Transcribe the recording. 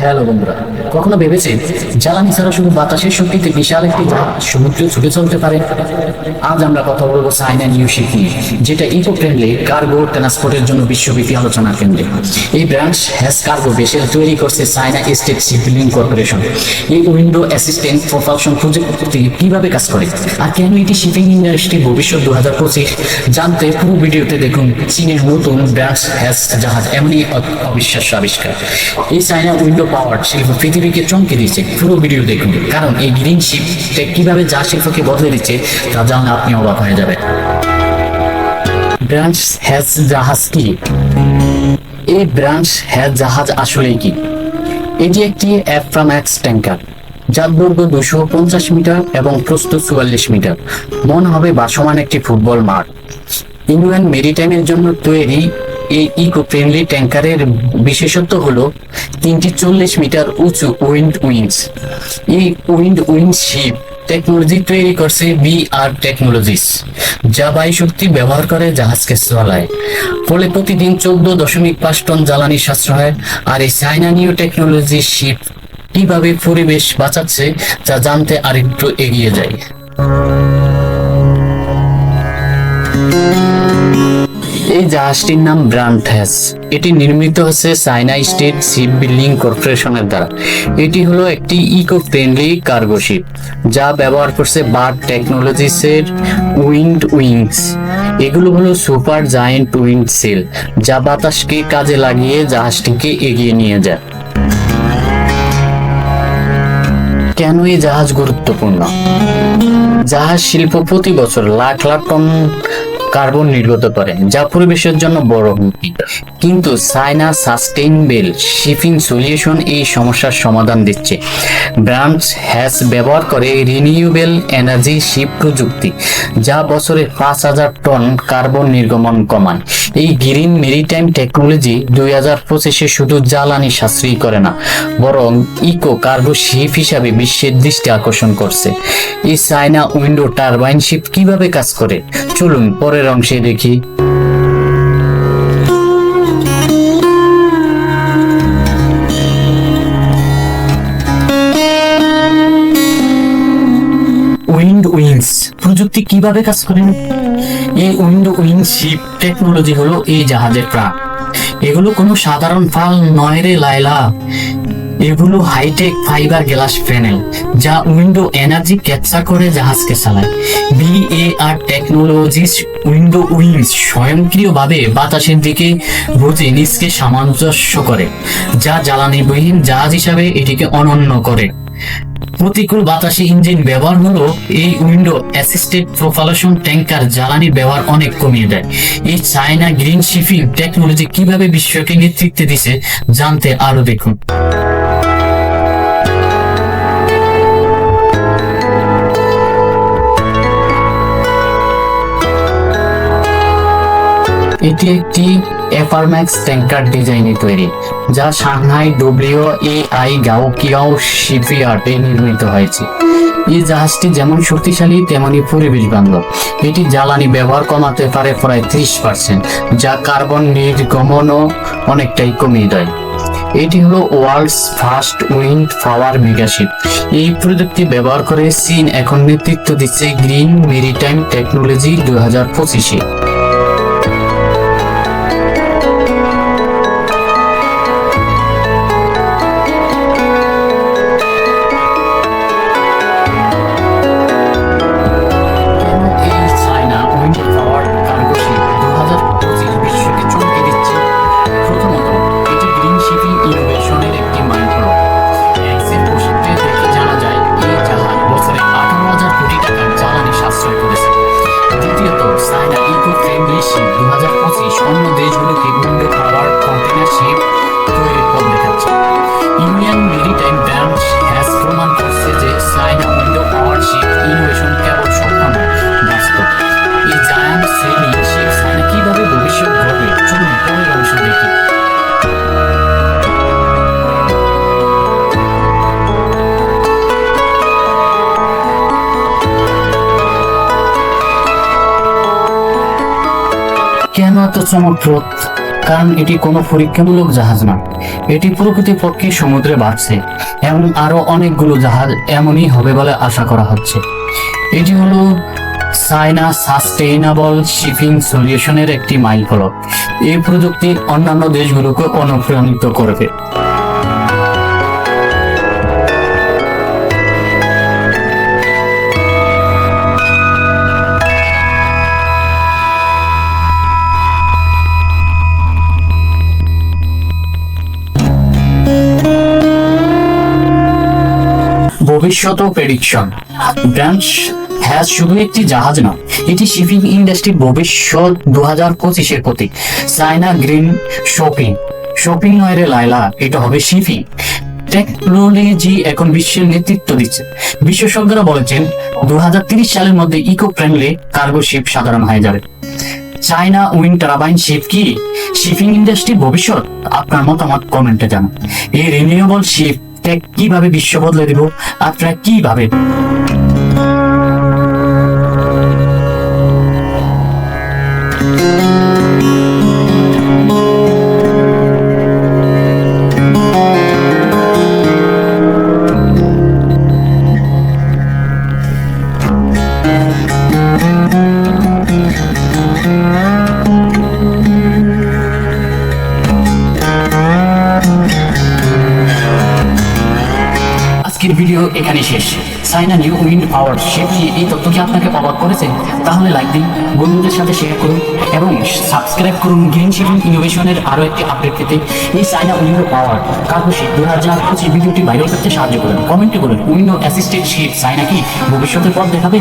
Hello বন্ধুরা, কখনো ভেবেছেন জ্বালানি ছাড়া শুধু বাতাসের শক্তিতে বিশাল একটি জাহাজ সমুদ্রে ছুটে চলতে পারে? আজ আমরা কথা বলবো চায়না নিউ শিপ নিয়ে, যেটা ইকো ফ্রেন্ডলি কার্গো ট্রান্সপোর্টের জন্য বিশ্বব্যাপী আলোচনার কেন্দ্রে। এই ব্রাঞ্চ হ্যাজ কার্গো ভেসেল তৈরি করছে চায়না স্টেট শিপবিল্ডিং কর্পোরেশন। এই উইন্ডো অ্যাসিস্ট্যান্ট প্রপালশন প্রযুক্তি কিভাবে কাজ করে আর কেন এটি শিপিং ইন্ডাস্ট্রির ভবিষ্যৎ 2025 জানতে পুরো ভিডিওতে দেখুন। চীনের নতুন ব্রাঞ্চ হ্যাজ জাহাজ এমনই অবিশ্বাস্য আবিষ্কার। এই চায়না উইন্ডো পাওয়ার শিল্প পৃথিবীকে চমকে দিচ্ছে। পুরো ভিডিও দেখুন, কারণ এই গ্রিন শিপ কিভাবে যা শিল্পকে বদলে দিচ্ছে তা জানলে আপনি অবাক হয়ে যাবেন। ব্রাঞ্চ হ্যাজ জাহাজ কি? এই ব্রাঞ্চ হ্যাজ জাহাজ আসলে কি? এটি একটি অ্যাফ্রাম্যাক্স ট্যাঙ্কার, যার দৈর্ঘ্য 250 মিটার এবং প্রস্থ 44 মিটার। মনে হবে ভাসমান একটি ফুটবল মাঠ। ইন্ডিয়ান মেরিটাইমের জন্য তৈরি এই ইকো ফ্রেন্ডলি ট্যাঙ্কারের বিশেষত্ব হলো 3টি 40 মিটার উঁচু উইন্ড উইংস। এই উইন্ড উইংস শিপ টেকনোলজি তৈরি করছে বিআর টেকনোলজিস, যা বায়ু শক্তি ব্যবহার করে জাহাজকে চালায়। ফলে প্রতিদিন 14.5 টন জ্বালানি সাশ্রয়। আর এই চায়না নিউ টেকনোলজি শিপ কিভাবে পরিবেশ বাঁচাচ্ছে তা জানতে আরেকটু এগিয়ে যায়। এই জাহাজটির নাম ব্রাঞ্চ হ্যাজ। এটি নির্মিত হচ্ছে চায়না স্টেট শিপ বিল্ডিং কর্পোরেশনের দ্বারা। এটি হলো একটি ইকো ফ্রেন্ডলি কার্গো শিপ, যা ব্যবহার করছে বার্ড টেকনোলজিসের উইন্ড উইংস। এগুলো হলো সুপার জায়েন্ট উইন্ড সেল, যা বাতাসকে কাজে লাগিয়ে জাহাজটিকে এগিয়ে নিয়ে যায়। কেন এই জাহাজ গুরুত্বপূর্ণ? জাহাজ শিল্প প্রতি বছর লাখ লাখ টন কার্বন নির্গত করে, যা পরিবেশের জন্য বড় হুমকি। কিন্তু চায়না সাস্টেইনেবল শিপিং সলিউশন এই সমস্যার সমাধান দিচ্ছে। ব্রাঞ্চ হ্যাজ ব্যবহার করে রিনিউয়েবল এনার্জি শিপ প্রযুক্তি, যা বছরে 5000 টন কার্বন নির্গমন কমায়। এই গ্রিন মেরিটাইম টেকনোলজি 2025-এ শুধু জ্বালানি সাশ্রয়ী করে না, বরং ইকো কার্গো শিপ হিসাবে বিশ্বের দৃষ্টি আকর্ষণ করছে। এই চায়না উইন্ডো টারবাইন শিপ কিভাবে কাজ করে চলুন পরের অংশে দেখি। উইন্ড উইংস প্রযুক্তি কিভাবে কাজ করে? এই উইন্ড উইংস শিপ টেকনোলজি হলো এই জাহাজের প্রাণ। এগুলো কোনো সাধারণ ফাল নয় রে লাইলা, এগুলো হাইটেক ফাইবার গ্লাস প্যানেল, যা উইন্ডো এনার্জি ক্যাপচার করে জাহাজকে চালায়। বিএআর টেকনোলজিস উইন্ডো উইংস স্বয়ংক্রিয়ভাবে বাতাসের দিকে বুঝে নিজকে সামঞ্জস্য করে, যা জ্বালানিবিহীন জাহাজ হিসাবে এটিকে অনন্য করে। প্রতিকূল বাতাসে ইঞ্জিন ব্যবহার হলো এই উইন্ডো অ্যাসিস্টেড প্রপালশন ট্যাঙ্কার জ্বালানির ব্যবহার অনেক কমিয়ে দেয়। এই চায়না গ্রিন শিপিং টেকনোলজি কিভাবে বিশ্বকে নেতৃত্ব দিচ্ছে জানতে আরো দেখুন। এটি একটি এফআরম্যাক্স ট্যাঙ্কার ডিজাইনে তৈরি, যা সাংহাই WAI গাওকিয়াও শিপইয়ার্ডে নির্মিত হয়েছে। এই জাহাজটি যেমন শক্তিশালী তেমনি পরিবেশ বান্ধব। এটি জ্বালানি ব্যবহার কমাতে পারে প্রায় 30%, যা কার্বন নির্গমনও অনেকটাই কমিয়ে দেয়। এটি হলো ওয়ার্ল্ডস ফার্স্ট উইন্ড পাওয়ার মেগাশিপ। এই প্রযুক্তি ব্যবহার করে চীন এখন নেতৃত্ব দিচ্ছে গ্রিন মেরিটাইম টেকনোলজি 2025-এ। অন্য দেশগুলোকে উইন্ডো পাওয়ার কন্টেইনার শিপ তৈরির পথ দেখাচ্ছে। ইন্ডিয়ান মেরিটাইম ব্রাঞ্চ হ্যাজ প্রমাণ করছে যে China window power ship innovation কেবল স্বপ্ন নয়, বাস্তব। এই জায়ান্ট সেলিং শিপ চায়না কিভাবে ভবিষ্যৎ গড়বে চলুন পরের অংশ দেখি। কেন এত চমকপ্রদ? কারণ এটি কোনো পরীক্ষামূলক জাহাজ না, এটি প্রকৃতপক্ষে সমুদ্রে বাড়ছে এবং আরো অনেকগুলো জাহাজ এমনই হবে বলে আশা করা হচ্ছে। এটি হলো চায়না সাস্টেইনেবল শিপিং সলিউশনের একটি মাইলফলক। এই প্রযুক্তি অন্যান্য দেশগুলোকে অনুপ্রাণিত করবে। ভবিষ্যৎ প্রেডিকশন। ব্রাঞ্চ হ্যাজ শুধু একটি জাহাজ না, এটি শিপিং ইন্ডাস্ট্রির ভবিষ্যৎ 2025-এর প্রতীক। চায়না গ্রিন শপিং নয় রে লাইলা, এটা হবে শিপিং। টেকনোলজি এখন বিশ্বের নেতৃত্ব দিচ্ছে। বিশেষজ্ঞরা বলেছেন 2030 সালের মধ্যে ইকো ফ্রেন্ডলি কার্গো শিপ সাধারণ হয়ে যাবে। চায়না উইন্ড টারবাইন শিপ কি শিপিং ইন্ডাস্ট্রির ভবিষ্যৎ? আপনার মতামত কমেন্টে জানান। এই রিনিউয়েবল শিপ টেক কিভাবে বিশ্ব বদলে দিব, আপনারা কি ভাবেন? আজকের ভিডিও এখানে শেষ। China new wind power ship নিয়ে এই তথ্য কি আপনাকে অবাক করেছে? তাহলে লাইক দিন, বন্ধুদের সাথে শেয়ার করুন এবং সাবস্ক্রাইব করুন গ্রিন শিপিং ইনোভেশনের আরো একটি আপডেট পেতে। এই চায়না উইন্ড পাওয়ার কার্গো শিপ 2025 ভিডিওটি ভাইরাল করতে সাহায্য করুন। কমেন্টে বলুন উইন্ডো অ্যাসিস্টেড শিপ চায়না কি ভবিষ্যতের পথ দেখাবে?